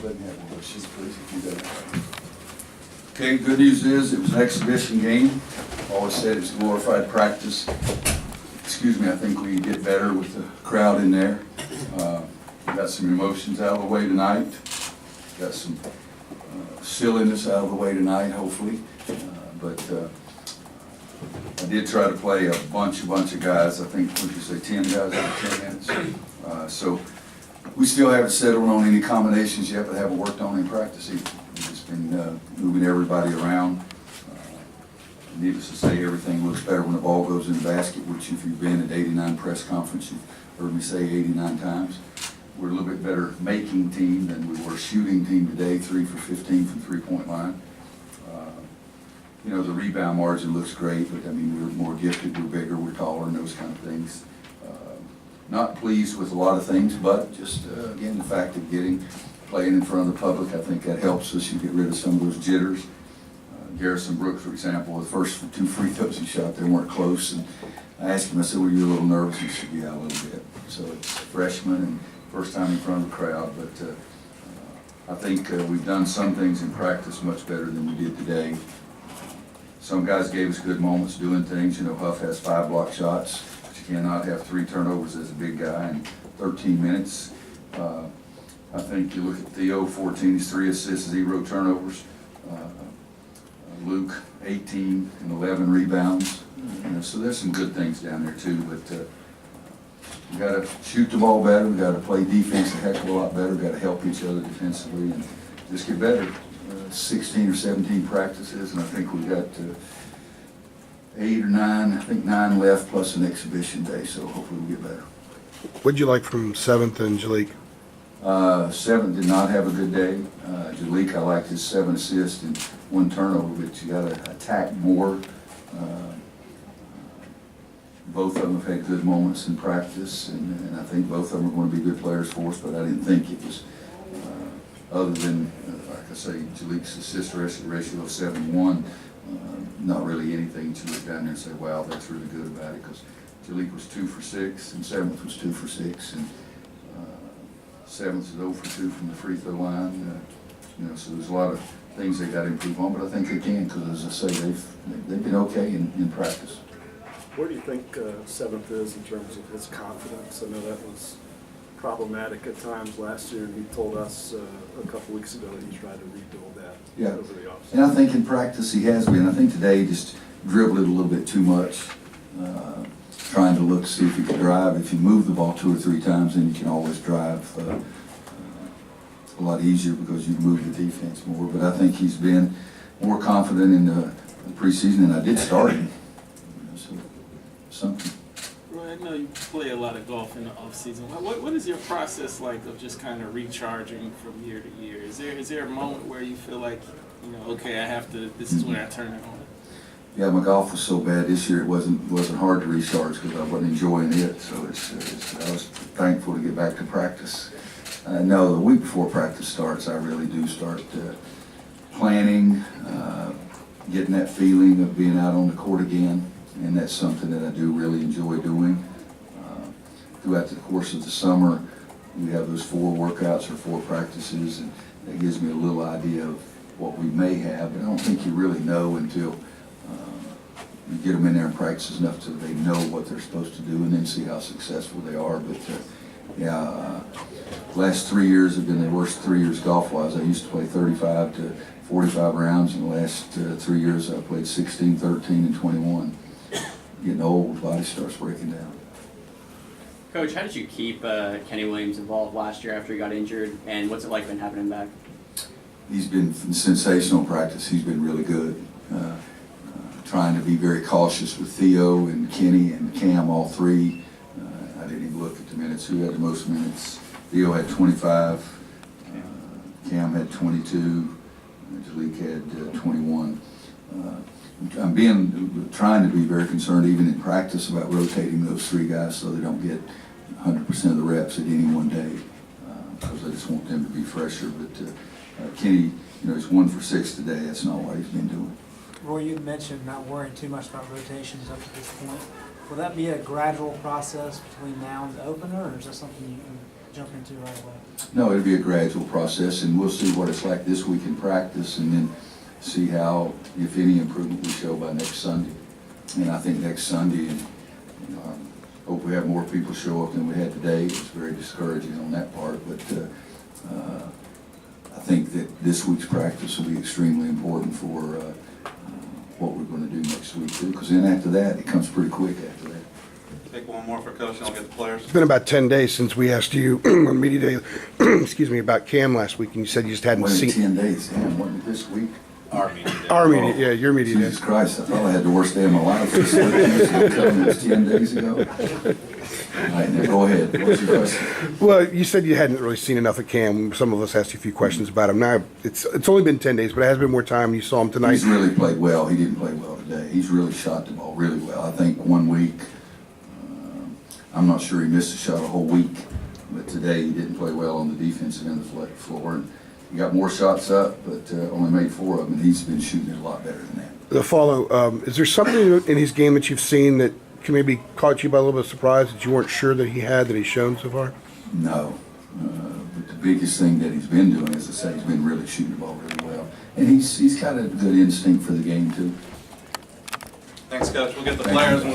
Let me have one of those, please, if you don't. Okay, good news is it was an exhibition game. Always said it's glorified practice. Excuse me, I think we get better with the crowd in there. Got some emotions out of the way tonight. Got some silliness out of the way tonight, hopefully. I did try to play a bunch of guys. I think, what did you say, 10 guys over 10 minutes? So we still haven't settled on any combinations yet, but haven't worked on any practice either. We've just been moving everybody around. Needless to say, everything looks better when the ball goes in the basket, which if you've been at 89 press conference, you've heard me say 89 times. We're a little bit better making team than we were shooting team today, 3 for 15 from three-point line. You know, the rebound margin looks great, but I mean, we're more gifted, we're bigger, we're taller, and those kind of things. Not pleased with a lot of things, but just, again, the fact of playing in front of the public, I think that helps us. You get rid of some of those jitters. Garrison Brooks, for example, the first 2 free throws he shot, they weren't close. And I asked him, I said, were you a little nervous? He said, yeah, a little bit. So it's freshman and first time in front of the crowd, but I think we've done some things in practice much better than we did today. Some guys gave us good moments doing things. You know, Huff has 5 block shots, but you cannot have 3 turnovers as a big guy in 13 minutes. I think you look at Theo, 14, he's 3 assists, 0 turnovers. Luke, 18 and 11 rebounds. So there's some good things down there too, but we got to shoot the ball better. We got to play defense a heck of a lot better. We got to help each other defensively and just get better. 16 or 17 practices, and I think we got 8 or 9, I think 9 left plus an exhibition day, so hopefully we'll get better. What'd you like from 7th and Jalik? 7th did not have a good day. Jalik, I liked his 7 assists and 1 turnover, but you got to attack more. Both of them have had good moments in practice, and I think both of them are going to be good players for us, but I didn't think it was, other than, like I say, Jalik's assist ratio of 7-1, not really anything to look down there and say, wow, that's really good about it, because Jalik was 2 for 6, and 7th was 2 for 6, and 7th is 0 for 2 from the free throw line. You know, so there's a lot of things they got to improve on, but I think they can, because as I say, they've been okay in practice. Where do you think 7th is in terms of his confidence? I know that was problematic at times last year, and he told us a couple weeks ago that he's trying to rebuild that over the offseason. And I think in practice he has been. I think today he just dribbled it a little bit too much, trying to look to see if he could drive. If you move the ball 2 or 3 times, then you can always drive a lot easier because you move the defense more. But I think he's been more confident in the preseason, and I did start him. So something. Roy, I know you play a lot of golf in the off season. What is your process like of just kind of recharging from year to year? Is there a moment where you feel like, you know, okay, I have to, this is when I turn it on? Yeah, my golf was so bad this year. It wasn't hard to recharge because I wasn't enjoying it. So I was thankful to get back to practice. No, the week before practice starts, I really do start planning, getting that feeling of being out on the court again, and that's something that I do really enjoy doing. Throughout the course of the summer, we have those 4 workouts or 4 practices, and that gives me a little idea of what we may have. But I don't think you really know until you get them in there and practice enough so they know what they're supposed to do, and then see how successful they are. But last 3 years have been the worst 3 years golf-wise. I used to play 35 to 45 rounds, and the last 3 years I played 16, 13, and 21. Getting old, the body starts breaking down. Coach, how did you keep Kenny Williams involved last year after he got injured, and what's it like been having him back? He's been sensational in practice. He's been really good. Trying to be very cautious with Theo and Kenny and Cam, all 3. I didn't even look at the minutes. Who had the most minutes? Theo had 25, Cam had 22, Jalik had 21. I'm trying to be very concerned even in practice about rotating those 3 guys so they don't get 100% of the reps at any one day, because I just want them to be fresher. But Kenny, you know, he's 1 for 6 today. That's not what he's been doing. Roy, you mentioned not worrying too much about rotations up to this point. Will that be a gradual process between now and the opener, or is that something you can jump into right away? No, it'll be a gradual process, and we'll see what it's like this week in practice, and then see how, if any, improvement we show by next Sunday. And I think next Sunday, and I hope we have more people show up than we had today. It's very discouraging on that part, but I think that this week's practice will be extremely important for what we're going to do next week too, because then after that, it comes pretty quick after that. Take one more for Coach, and I'll get the players. It's been about 10 days since we asked you on media day, excuse me, about Cam last week, and you said you just hadn't Wait, seen 10 days, damn, wasn't it this week? Our meeting. our media. Yeah, your media day. Jesus Christ, I thought I had the worst day of my life. This week. You should tell me it was 10 days ago. All right, now go ahead. What's your question? Well, you said you hadn't really seen enough of Cam. Some of us asked you a few questions about him. Now, it's only been 10 days, but it has been more time. You saw him tonight. He's really played well. He didn't play well today. He's really shot the ball really well. I think 1 week, I'm not sure he missed a shot a whole week, but today he didn't play well on the defensive end of the floor. And he got more shots up, but only made 4 of them, and he's been shooting it a lot better than that. The follow, is there something in his game that you've seen that can maybe caught you by a little bit of surprise that you weren't sure that he had, that he's shown so far? No, but the biggest thing that he's been doing, as I say, he's been really shooting the ball really well. And he's got a good instinct for the game, too. Thanks, Coach. We'll get the Thank you. players. And